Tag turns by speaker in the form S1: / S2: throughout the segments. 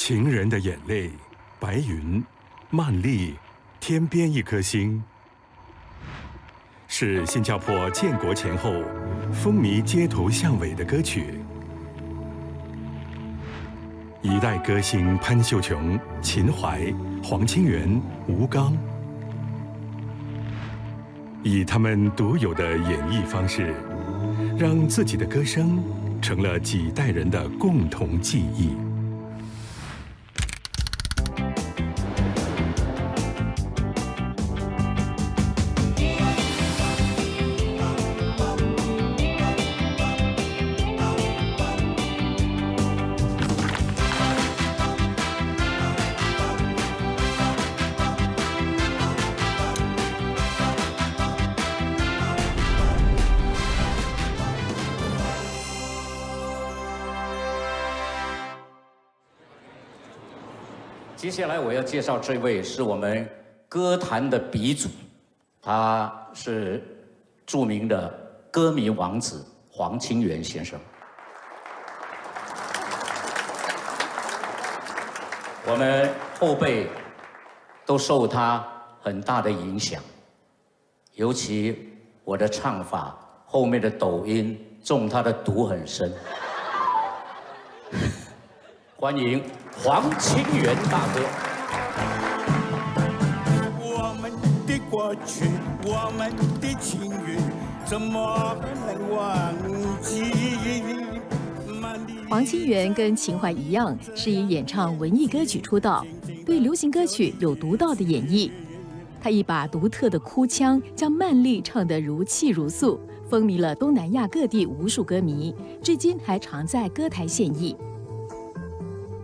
S1: 情人的眼泪、白云、曼丽、天边一颗星，是新加坡建国前后风靡街头巷尾的歌曲。一代歌星潘秀琼、秦淮、黄清源、吴刚，以他们独有的演绎方式，让自己的歌声成了几代人的共同记忆。
S2: 接下来我要介绍这位是我们歌坛的鼻祖，他是著名的歌迷王子黄清源先生。我们后辈都受他很大的影响，尤其我的唱法后面的抖音中他的毒很深。欢迎黄清源大哥。
S3: 我们的过去，我们的情缘，怎么能忘记？
S4: 黄清源跟秦淮一样，是以演唱文艺歌曲出道，对流行歌曲有独到的演绎。他一把独特的哭腔，将曼丽唱得如泣如诉，风靡了东南亚各地无数歌迷，至今还常在歌台献艺。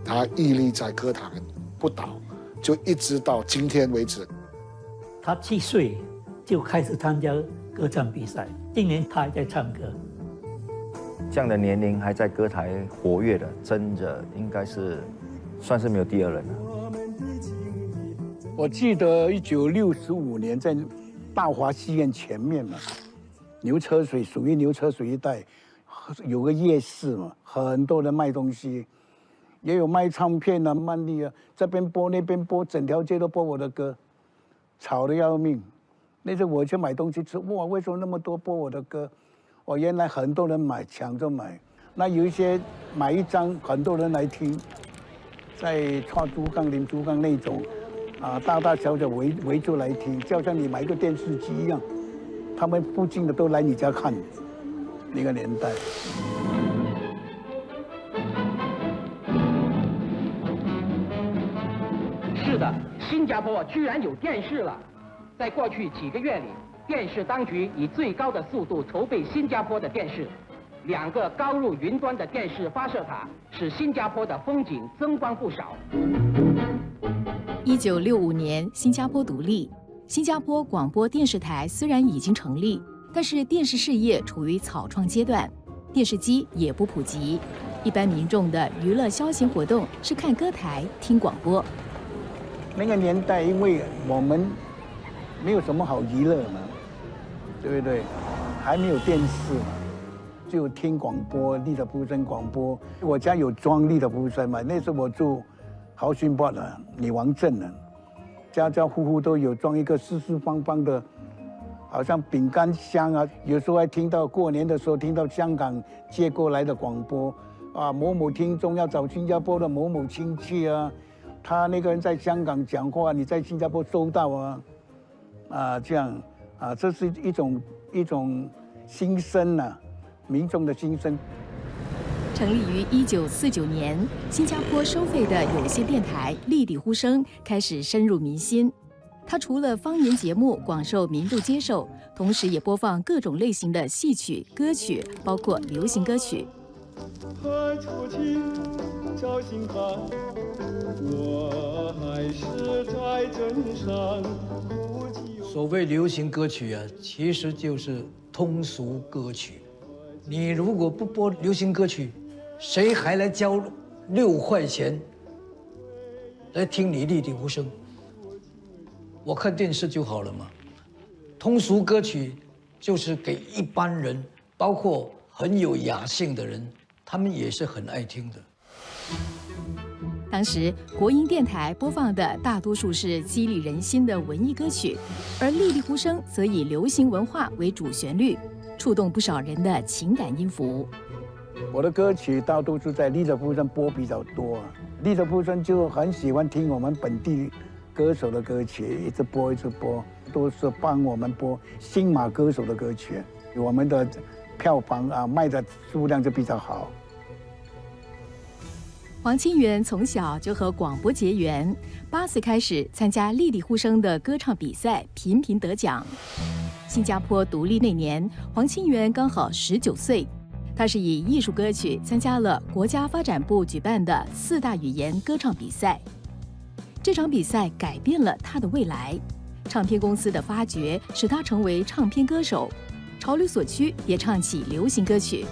S5: 他屹立在歌坛不倒，就一直到今天为止。
S6: 他7岁就开始参加歌唱比赛，今年他还在唱歌。
S7: 这样的年龄还在歌台活跃的，真的应该是算是没有第二人了。
S8: 我记得1965年在大华戏院前面嘛，牛车水属于牛车水一带，有个夜市嘛，很多人卖东西。也有卖唱片啊，曼丽啊，这边播那边播，整条街都播我的歌，吵得要命。那时候我去买东西吃，哇，为什么那么多播我的歌？哦，原来很多人买，抢着买。那有一些买一张，很多人来听，在串珠江、连珠江那种，大大小小围住来听，就像你买一个电视机一样，他们附近的都来你家看，那个年代。
S9: 是的，新加坡居然有电视了。在过去几个月里，电视当局以最高的速度筹备新加坡的电视，2个高入云端的电视发射塔，使新加坡的风景增光不少。
S4: 1965年，新加坡独立，新加坡广播电视台虽然已经成立，但是电视事业处于草创阶段，电视机也不普及，一般民众的娱乐消闲活动是看歌台、听广播。
S8: 那个年代，因为我们没有什么好娱乐嘛，对不对？还没有电视嘛，就听广播，立德福生广播。我家有装立德福生嘛，那时候我住豪逊堡的女王镇的，家家户户都有装一个四四方方的，好像饼干箱啊。有时候还听到过年的时候听到香港接过来的广播，某某听众要找新加坡的某某亲戚啊。他那个人在香港讲话，你在新加坡收到啊，这样啊，这是一种心声啊，民众的心声。
S4: 成立于1949年，新加坡收费的有线电台立地呼声开始深入民心。它除了方言节目广受民众接受，同时也播放各种类型的戏曲、歌曲，包括流行歌曲。
S3: 找心坎，我还是在镇上。
S10: 所谓流行歌曲啊，其实就是通俗歌曲。你如果不播流行歌曲，谁还来交6块钱来听你立地呼声？我看电视就好了嘛。通俗歌曲就是给一般人，包括很有雅兴的人，他们也是很爱听的。
S4: 当时国营电台播放的大多数是激励人心的文艺歌曲，而丽丽呼声则以流行文化为主旋律，触动不少人的情感音符。
S8: 我的歌曲大多数在丽的呼声播比较多，丽的呼声就很喜欢听我们本地歌手的歌曲，一直播，都是帮我们播新马歌手的歌曲，我们的票房卖的数量就比较好。
S4: 黄清源从小就和广播结缘，8岁开始参加丽丽呼声的歌唱比赛，频频得奖。新加坡独立那年，黄清源刚好19岁，他是以艺术歌曲参加了国家发展部举办的4大语言歌唱比赛。这场比赛改变了他的未来，唱片公司的发掘使他成为唱片歌手，潮流所趋也唱起流行歌曲，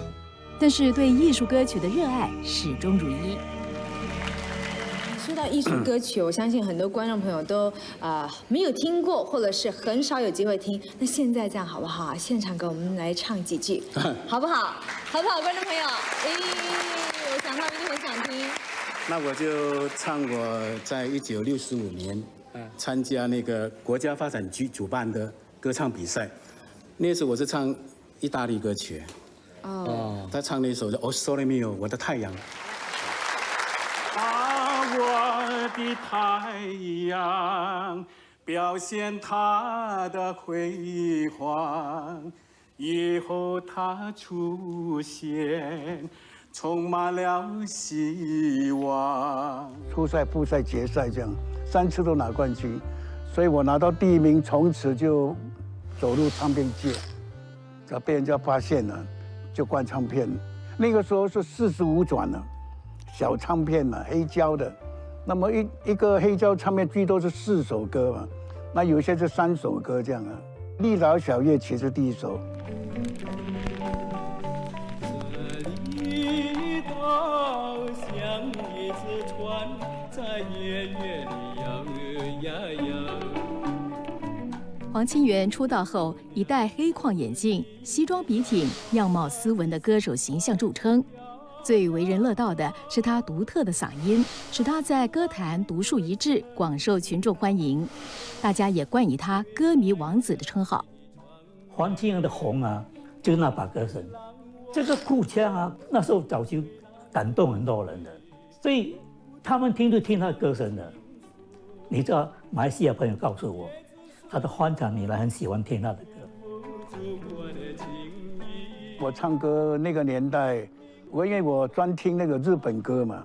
S4: 但是对艺术歌曲的热爱始终如一。
S11: 说到艺术歌曲，我相信很多观众朋友都没有听过，或者是很少有机会听。那现在这样好不好？现场给我们来唱几句，好不好？好不好，观众朋友？我想他们就很想听。
S3: 那我就唱我在1965年参加那个国家发展局主办的歌唱比赛，那时我是唱意大利歌曲。他唱那首叫《O Sole Mio》，我的太阳。我的太阳表现它的辉煌，以后它出现，充满了希望。
S8: 初赛、复赛、决赛这样3次都拿冠军，所以我拿到第1名，从此就走入唱片界，被人家发现了，就灌唱片。那个时候是45转了，小唱片了，黑胶的。那么一个黑胶唱片最多是4首歌嘛，那有些是3首歌这样啊。立劳小乐曲是第1首。
S3: 这里好像一只船在夜夜里摇呀摇。
S4: 黄清源出道后以戴黑框眼镜、西装笔挺、样貌斯文的歌手形象著称。最为人乐道的是他独特的嗓音，使他在歌坛独树一帜，广受群众欢迎。大家也冠以他歌迷王子的称号。
S6: 黄清源的红就是那把歌声，这个哭腔那时候早就感动很多人了，所以他们听他的歌声的。你知道，马来西亚朋友告诉我，他的欢场女郎很喜欢听他的歌。
S8: 我唱歌那个年代。因为我专听那个日本歌嘛，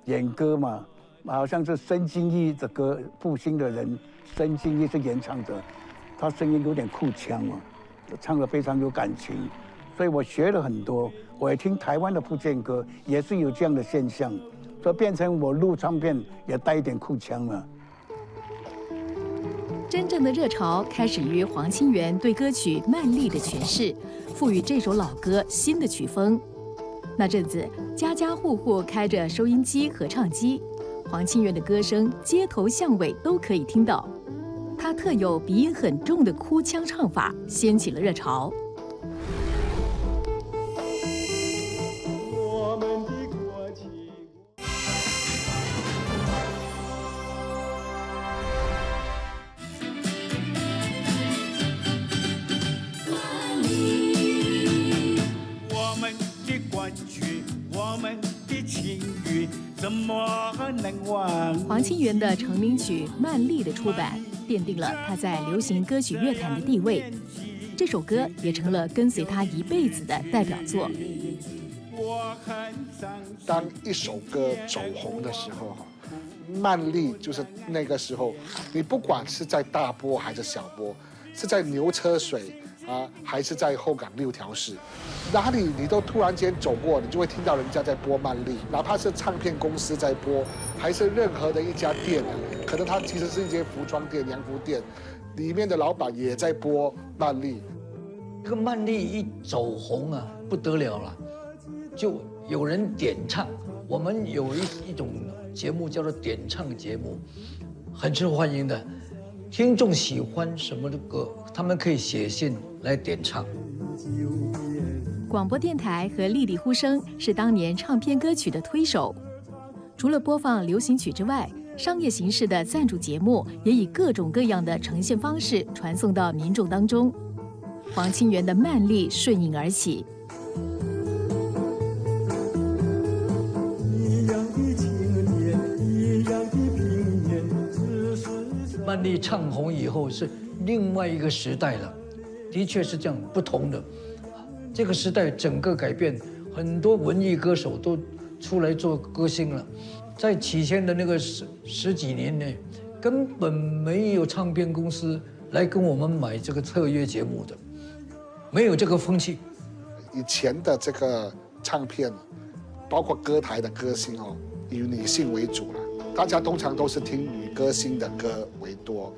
S8: 演歌嘛，好像是申京一的歌，复兴的人，申京一是演唱者，他声音有点哭腔嘛，唱得非常有感情，所以我学了很多。我也听台湾的福建歌，也是有这样的现象，所以变成我录唱片也带一点哭腔了。
S4: 真正的热潮开始于黄清源对歌曲《曼丽》的诠释，赋予这首老歌新的曲风。那阵子，家家户户开着收音机、合唱机，黄清源的歌声街头巷尾都可以听到。他特有鼻音很重的哭腔唱法，掀起了热潮。
S3: 我们的国旗。我们的冠军，我们的情谊，怎么能忘记？
S4: 黄清源的成名曲《曼丽》的出版，奠定了他在流行歌曲乐坛的地位。这首歌也成了跟随他一辈子的代表作。
S5: 当一首歌走红的时候，曼丽就是那个时候，你不管是在大波还是小波，是在牛车水还是在后港6条市，哪里你都突然间走过，你就会听到人家在播曼丽，哪怕是唱片公司在播，还是任何的一家店可能它其实是一间服装店、洋服店，里面的老板也在播曼丽。
S10: 这个曼丽一走红不得了了，就有人点唱。我们有一种节目叫做点唱节目，很受欢迎的。听众喜欢什么的歌，他们可以写信来点唱。
S4: 广播电台和丽丽呼声是当年唱片歌曲的推手。除了播放流行曲之外，商业形式的赞助节目也以各种各样的呈现方式传送到民众当中。黄清源的慢力顺应而起。
S10: 慢力唱红以后是另外一个时代了，的确是这样不同的。这个时代整个改变，很多文艺歌手都出来做歌星了。在起先的那个十几年内，根本没有唱片公司来跟我们买这个特约节目的，没有这个风气。
S5: 以前的这个唱片，包括歌台的歌星哦，以女性为主了。大家通常都是听女歌星的歌为多，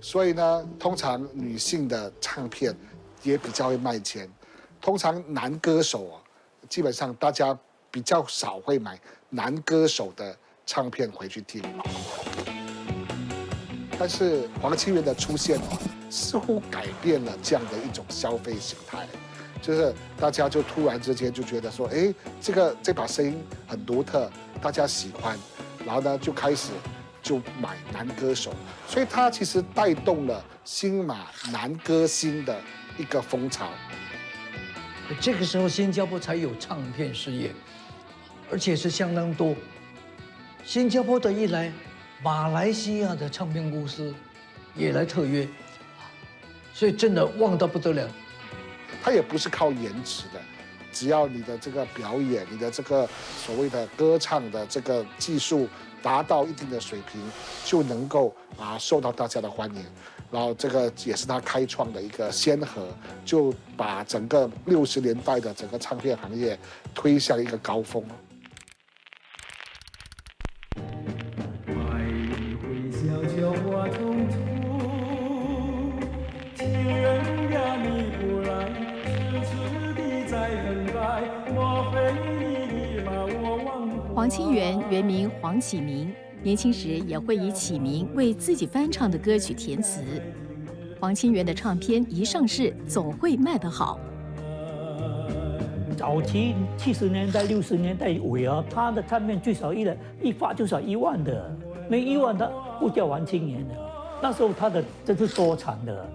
S5: 所以呢，通常女性的唱片也比较会卖钱。通常男歌手啊，基本上大家比较少会买男歌手的唱片回去听。但是黄清源的出现哦，似乎改变了这样的一种消费形态，就是大家就突然之间就觉得说，哎，这把声音很独特，大家喜欢。然后呢，就开始就买男歌手，所以他其实带动了新马男歌星的一个风潮。
S10: 这个时候，新加坡才有唱片事业，而且是相当多。新加坡的一来，马来西亚的唱片公司也来特约，所以真的旺到不得了。
S5: 他也不是靠颜值的。只要你的这个表演，你的这个所谓的歌唱的这个技术达到一定的水平，就能够受到大家的欢迎。然后这个也是他开创的一个先河，就把整个60年代的整个唱片行业推向一个高峰。
S4: 黄清源原名黄启明，年轻时也会以启明为自己翻唱的歌曲填词。黄清源的唱片一上市，总会卖得好。
S6: 早期70年代、60年代尾啊，他的唱片最少一发就少1万的，没1万他不叫黄清源的。那时候他的真是多产的，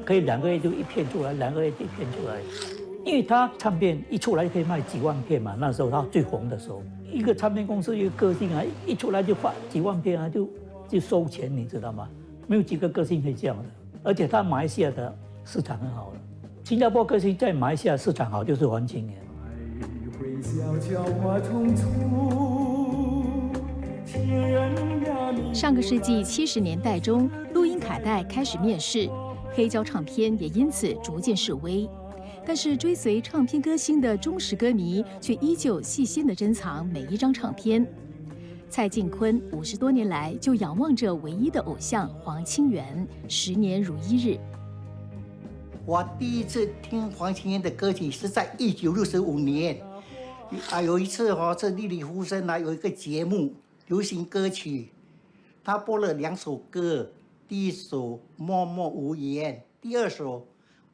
S6: 可以2个月就一片出来，2个月就一片出来。因为他唱片一出来就可以卖几万片嘛，那时候他最红的时候，一个唱片公司一个歌星啊，一出来就发几万片啊，就收钱，你知道吗？没有几个歌星可以这样的，而且他马来西亚的市场很好的，新加坡歌星在马来西亚市场好就是黄清源。
S4: 上个世纪70年代中，录音卡带开始面世，黑胶唱片也因此逐渐式微。但是追随唱片歌星的忠实歌迷却依旧细心地珍藏每一张唱片。蔡进坤50多年来就仰望着唯一的偶像黄清源，10年如一日。
S12: 我第一次听黄清源的歌曲是在1965年，有一次是丽丽呼声有一个节目流行歌曲，他播了2首歌，第一首《默默无言》，第2首《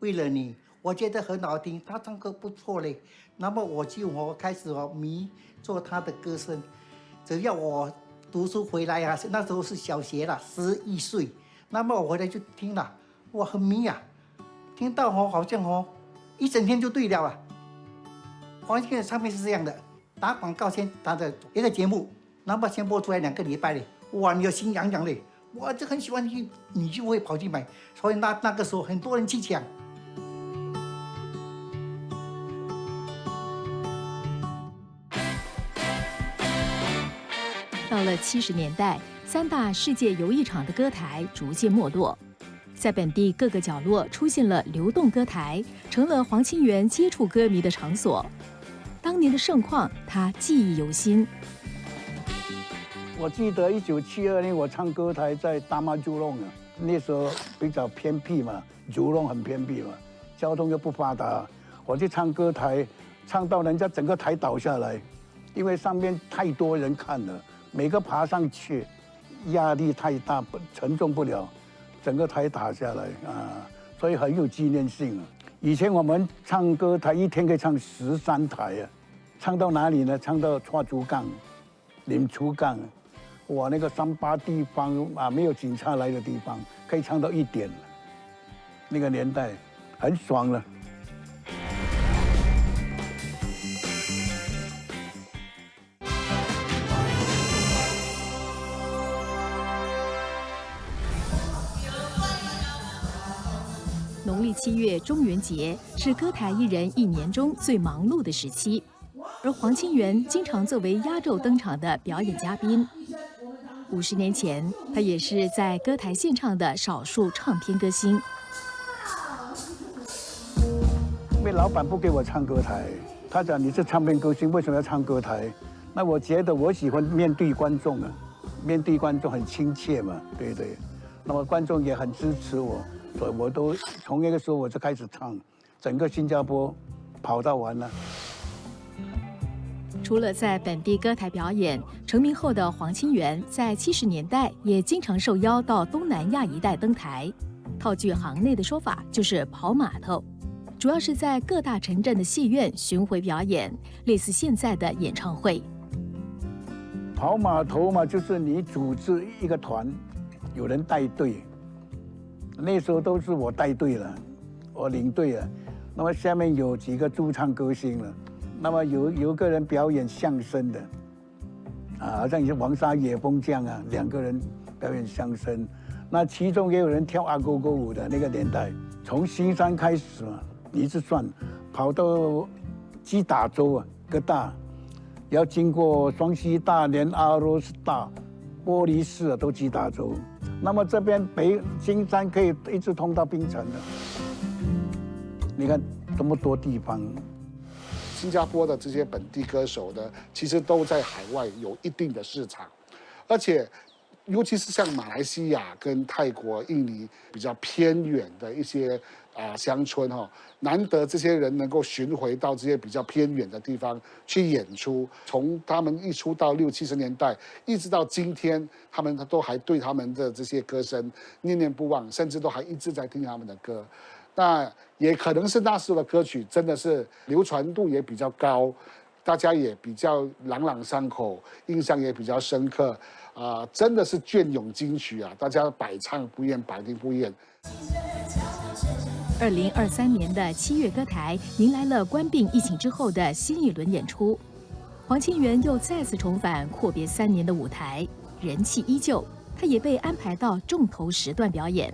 S12: 为了你》。我觉得很好听，他唱歌不错嘞。那么我就开始迷做他的歌声。只要我读书回来啊，那时候是小学了，11岁。那么我回来就听了，哇，很迷啊！听到好像一整天就对了啊。黄清源的唱片是这样的，打广告先打的一个节目，那么先播出来2个礼拜嘞，哇，你要心痒痒嘞，哇，这很喜欢听，你就会跑去买。所以那个时候很多人去抢。
S4: 到了70年代，3大世界游艺场的歌台逐渐没落，在本地各个角落出现了流动歌台，成了黄清源接触歌迷的场所。当年的盛况，他记忆犹新。
S8: 我记得1972年我唱歌台在大马竹龙啊，那时候比较偏僻嘛，竹龙很偏僻嘛，交通又不发达，我去唱歌台，唱到人家整个台倒下来，因为上面太多人看了。每个爬上去，压力太大，承重不了，整个台打下来啊，所以很有纪念性啊。以前我们唱歌台一天可以唱13台啊，唱到哪里呢？唱到蔡竹杠，林初港，哇，那个38地方啊，没有警察来的地方，可以唱到1点了。那个年代很爽了。
S4: 农历7月中元节是歌台艺人1年中最忙碌的时期，而黄清源经常作为压轴登场的表演嘉宾。50年前，他也是在歌台献唱的少数唱片歌星。
S8: 因为老板不给我唱歌台，他讲你是唱片歌星，为什么要唱歌台？那我觉得我喜欢面对观众啊，面对观众很亲切嘛，对不对？那么观众也很支持我。所以我都从那个时候我就开始唱，整个新加坡跑到完了。
S4: 除了在本地歌台表演，成名后的黄清源在70年代也经常受邀到东南亚一带登台。套句行内的说法，就是跑码头，主要是在各大城镇的戏院巡回表演，类似现在的演唱会。
S8: 跑码头嘛，就是你组织一个团，有人带队。那时候都是我带队了，我领队了。那么下面有几个驻唱歌星了，那么有个人表演相声的，啊，好像是黄沙野风这样啊，2个人表演相声。那其中也有人跳阿哥哥舞的那个年代，从新山开始嘛，你一直算，跑到吉打州啊，哥大，要经过双溪大连、阿罗斯大、玻璃市啊，都吉打州。那么这边北金山可以一直通到槟城的，你看这么多地方。
S5: 新加坡的这些本地歌手呢，其实都在海外有一定的市场，而且尤其是像马来西亚跟泰国、印尼比较偏远的一些乡村哈，难得这些人能够巡回到这些比较偏远的地方去演出。从他们一出道60、70年代，一直到今天，他们都还对他们的这些歌声念念不忘，甚至都还一直在听他们的歌。那也可能是那时候的歌曲真的是流传度也比较高，大家也比较朗朗上口，印象也比较深刻。真的是隽永金曲啊，大家百唱不厌，百听不厌。
S4: 2023年的7月歌台迎来了关闭疫情之后的新一轮演出，黄清源又再次重返阔别3年的舞台，人气依旧。他也被安排到重头时段表演。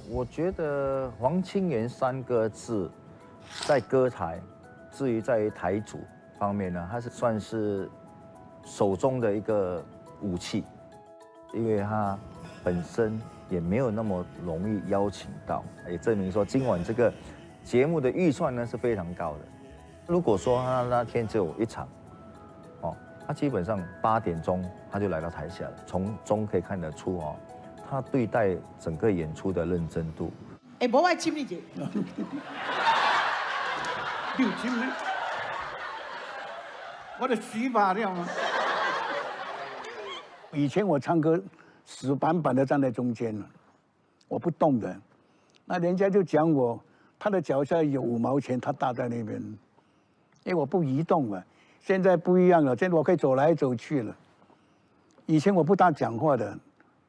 S7: 我觉得黄清源3个字，在歌台，至于在台主方面呢，他是算是手中的一个武器，因为他本身也没有那么容易邀请到，也证明说今晚这个节目的预算呢是非常高的。如果说他那天只有1场，他基本上8点钟他就来到台下了，从中可以看得出他对待整个演出的认真度。
S13: 冇話簽呢隻，要簽呢？我的死法了嗎？
S8: 以前我唱歌死板板的站在中间了，我不动的，那人家就讲我，他的脚下有5毛钱，他搭在那边，因为我不移动了。现在不一样了，现在我可以走来走去了。以前我不大讲话的，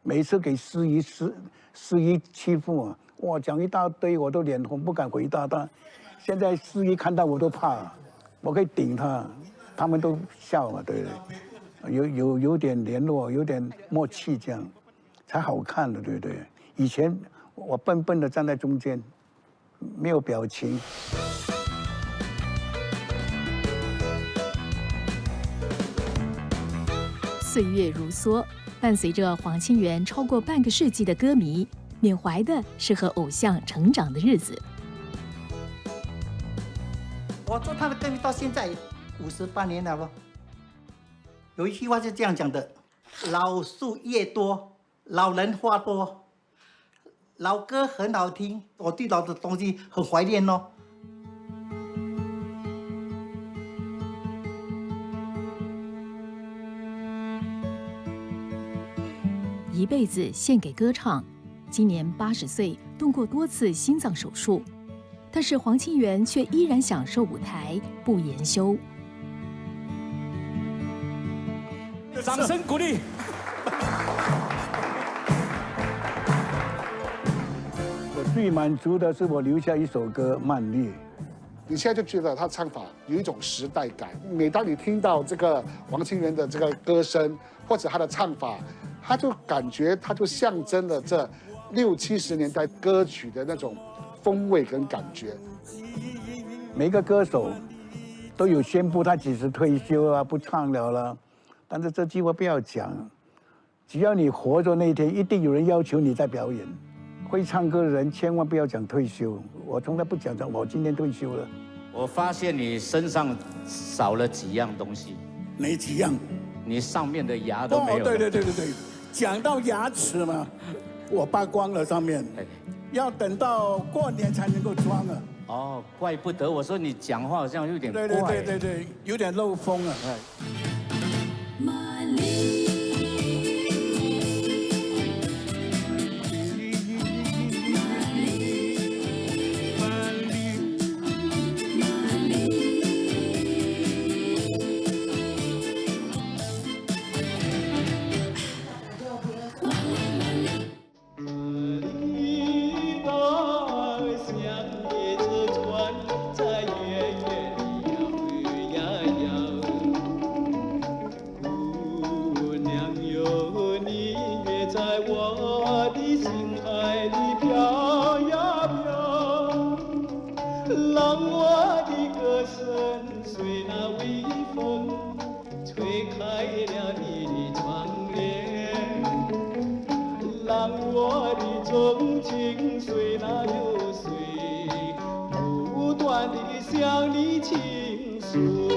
S8: 每次给司仪欺负我，哇，讲一大堆，我都脸红不敢回答他。现在司仪看到我都怕，我可以顶他，他们都笑嘛，对不对？有点联络，有点默契，这样才好看的，对不对？以前我笨笨的站在中间，没有表情。
S4: 岁月如梭，伴随着黄清源超过半个世纪的歌迷，缅怀的是和偶像成长的日子。
S12: 我做他的歌迷到现在58年了咯。有一句话是这样讲的：老树叶多，老人话多。老歌很好听，我对老的东西很怀念哦。
S4: 一辈子献给歌唱，今年80岁，动过多次心脏手术，但是黄清源却依然享受舞台，不言休。
S2: 掌声鼓励。
S8: 我最满足的是我留下一首歌《慢丽》。
S5: 你现在就觉得他唱法有一种时代感。每当你听到这个王清源的这个歌声，或者他的唱法，他就感觉他就象征了这60、70年代歌曲的那种风味跟感觉。
S8: 每个歌手都有宣布他几时退休啊，不唱了啦。但是这句话不要讲，只要你活着那一天，一定有人要求你在表演。会唱歌的人千万不要讲退休，我从来不讲我今天退休了。
S2: 我发现你身上少了几样东西。
S8: 哪几样？
S2: 你上面的牙都没有。
S8: 对，讲到牙齿嘛，我扒光了上面，要等到过年才能够装啊。
S2: 哦，怪不得我说你讲话好像有点怪。
S8: 对，有点漏风啊。
S14: 向你倾诉。